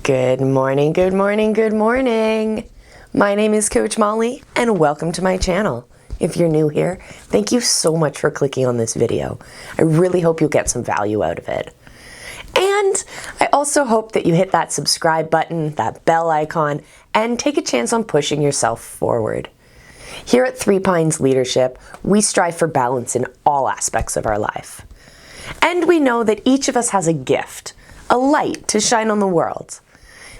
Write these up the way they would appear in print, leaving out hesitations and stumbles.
Good morning, good morning, good morning. My name is Coach Molly and welcome to my channel. If you're new here, thank you so much for clicking on this video. I really hope you'll get some value out of it. And I also hope that you hit that subscribe button, that bell icon, and take a chance on pushing yourself forward. Here at Three Pines Leadership, we strive for balance in all aspects of our life. And we know that each of us has a gift, a light to shine on the world.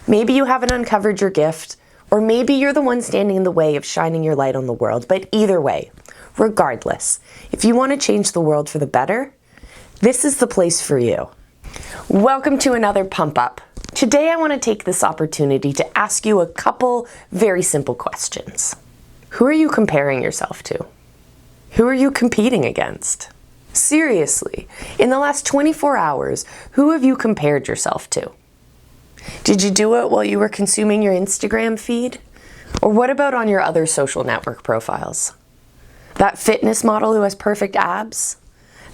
Maybe you haven't uncovered your gift, or maybe you're the one standing in the way of shining your light on the world. But either way, regardless, if you want to change the world for the better, this is the place for you. Welcome to another Pump Up. Today I want to take this opportunity to ask you a couple very simple questions. Who are you comparing yourself to? Who are you competing against? Seriously, in the last 24 hours, who have you compared yourself to? Did you do it while you were consuming your Instagram feed? Or what about on your other social network profiles? That fitness model who has perfect abs?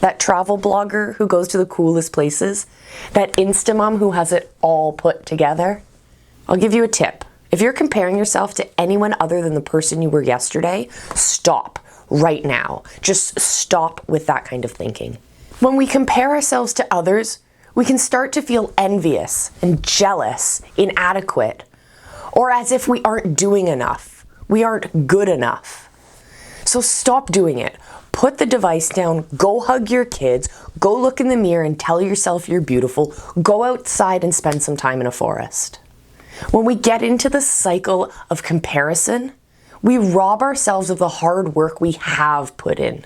That travel blogger who goes to the coolest places? That Instamom who has it all put together? I'll give you a tip. If you're comparing yourself to anyone other than the person you were yesterday, stop right now. Just stop with that kind of thinking. When we compare ourselves to others, we can start to feel envious and jealous, inadequate, or as if we aren't doing enough. We aren't good enough. So stop doing it. Put the device down, go hug your kids, go look in the mirror and tell yourself you're beautiful, go outside and spend some time in a forest. When we get into the cycle of comparison, we rob ourselves of the hard work we have put in.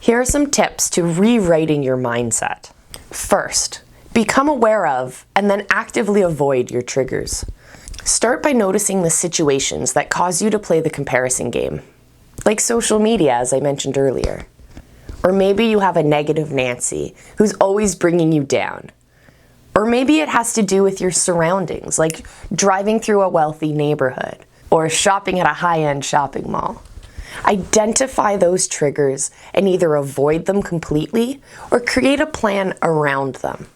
Here are some tips to rewriting your mindset. First, become aware of and then actively avoid your triggers. Start by noticing the situations that cause you to play the comparison game, like social media, as I mentioned earlier. Or maybe you have a negative Nancy who's always bringing you down. Or maybe it has to do with your surroundings, like driving through a wealthy neighborhood or shopping at a high-end shopping mall. Identify those triggers and either avoid them completely or create a plan around them.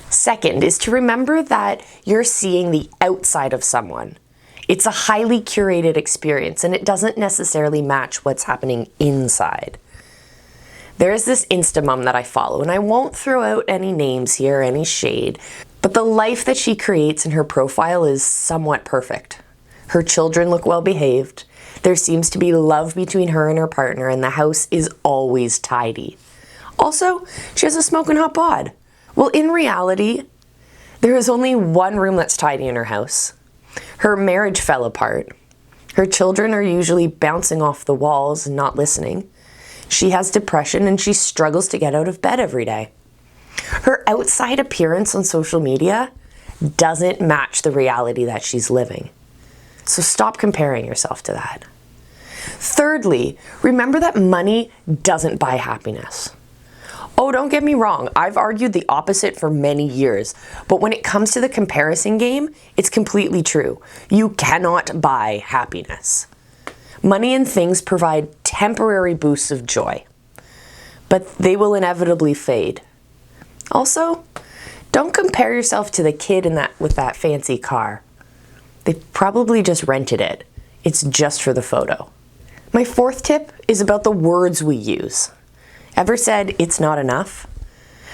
Second is to remember that you're seeing the outside of someone. It's a highly curated experience and it doesn't necessarily match what's happening inside. There is this Instamom that I follow, and I won't throw out any names here, any shade, but the life that she creates in her profile is somewhat perfect. Her children look well behaved. There seems to be love between her and her partner, and the house is always tidy. Also, she has a smoking hot bod. Well, in reality, there is only one room that's tidy in her house. Her marriage fell apart. Her children are usually bouncing off the walls and not listening. She has depression and she struggles to get out of bed every day. Her outside appearance on social media doesn't match the reality that she's living. So stop comparing yourself to that. Thirdly, remember that money doesn't buy happiness. Oh, don't get me wrong, I've argued the opposite for many years, but when it comes to the comparison game, it's completely true. You cannot buy happiness. Money and things provide temporary boosts of joy, but they will inevitably fade. Also, don't compare yourself to the kid with that fancy car. They probably just rented it. It's just for the photo. My fourth tip is about the words we use. Ever said, "it's not enough"?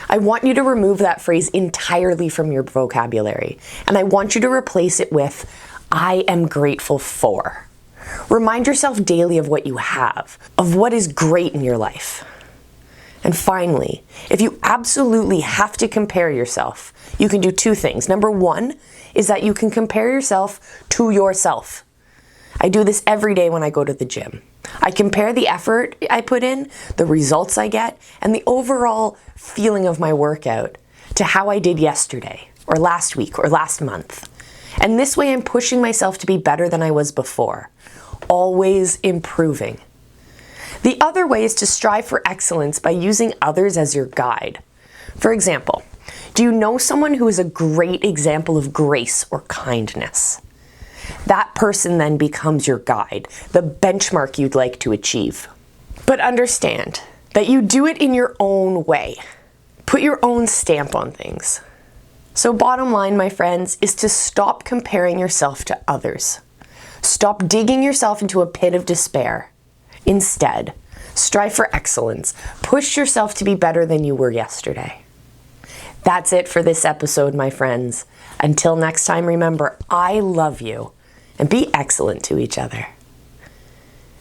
I want you to remove that phrase entirely from your vocabulary, and I want you to replace it with, "I am grateful for." Remind yourself daily of what you have, of what is great in your life. And finally, if you absolutely have to compare yourself, you can do two things. Number one is that you can compare yourself to yourself. I do this every day when I go to the gym. I compare the effort I put in, the results I get, and the overall feeling of my workout to how I did yesterday, or last week, or last month. And this way I'm pushing myself to be better than I was before, always improving. The other way is to strive for excellence by using others as your guide. For example, do you know someone who is a great example of grace or kindness? That person then becomes your guide, the benchmark you'd like to achieve. But understand that you do it in your own way. Put your own stamp on things. So bottom line, my friends, is to stop comparing yourself to others. Stop digging yourself into a pit of despair. Instead, strive for excellence. Push yourself to be better than you were yesterday. That's it for this episode, my friends. Until next time, remember, I love you, and be excellent to each other.